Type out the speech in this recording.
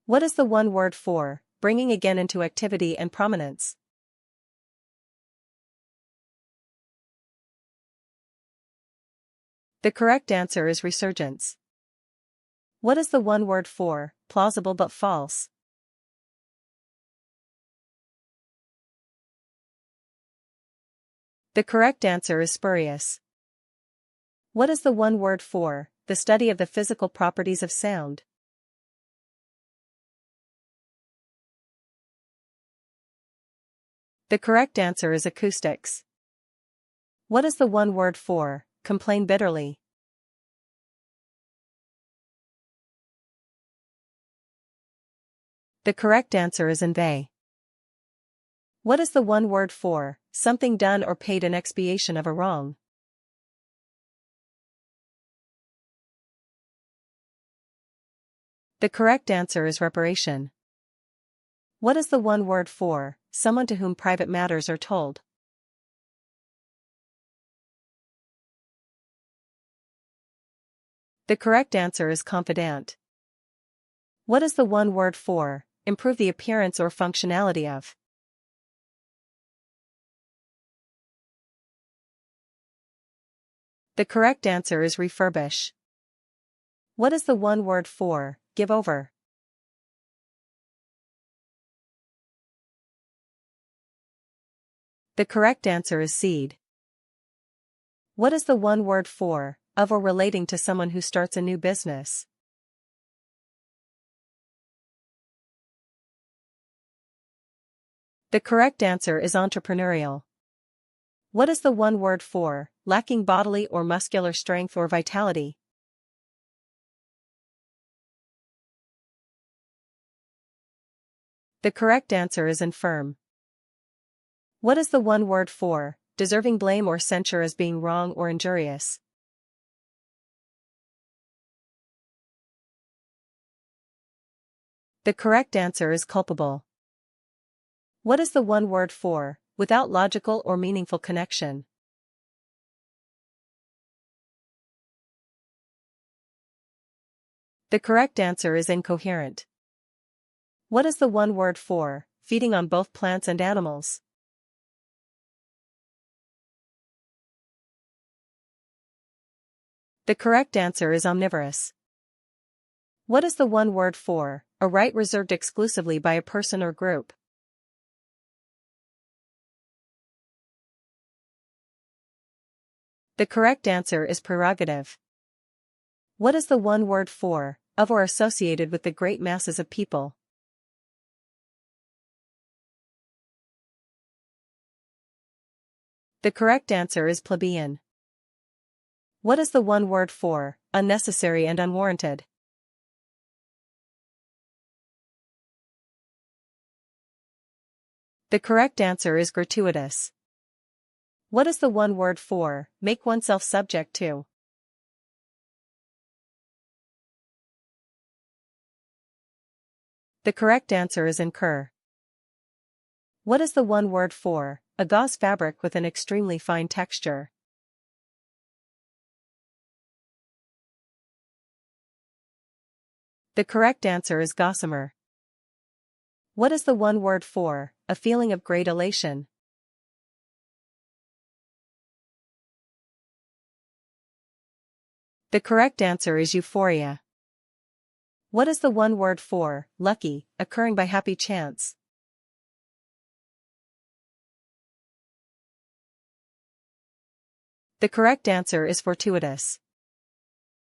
What is the one word for bringing again into activity and prominence? The correct answer is resurgence. What is the one word for plausible but false? The correct answer is spurious. What is the one word for the study of the physical properties of sound? The correct answer is acoustics. What is the one word for complain bitterly? The correct answer is inveigh. What is the one word for something done or paid in expiation of a wrong? The correct answer is reparation. What is the one word for someone to whom private matters are told? The correct answer is confidant. What is the one word for improve the appearance or functionality of? The correct answer is refurbish. What is the one word for give over? The correct answer is cede. What is the one word for of or relating to someone who starts a new business? The correct answer is entrepreneurial. What is the one word for lacking bodily or muscular strength or vitality? The correct answer is infirm. What is the one word for deserving blame or censure as being wrong or injurious? The correct answer is culpable. What is the one word for without logical or meaningful connection? The correct answer is incoherent. What is the one word for feeding on both plants and animals? The correct answer is omnivorous. What is the one word for a right reserved exclusively by a person or group? The correct answer is prerogative. What is the one word for of or associated with the great masses of people? The correct answer is plebeian. What is the one word for unnecessary and unwarranted? The correct answer is gratuitous. What is the one word for make oneself subject to? The correct answer is incur. What is the one word for a gauze fabric with an extremely fine texture? The correct answer is gossamer. What is the one word for a feeling of great elation? The correct answer is euphoria. What is the one word for lucky, occurring by happy chance? The correct answer is fortuitous.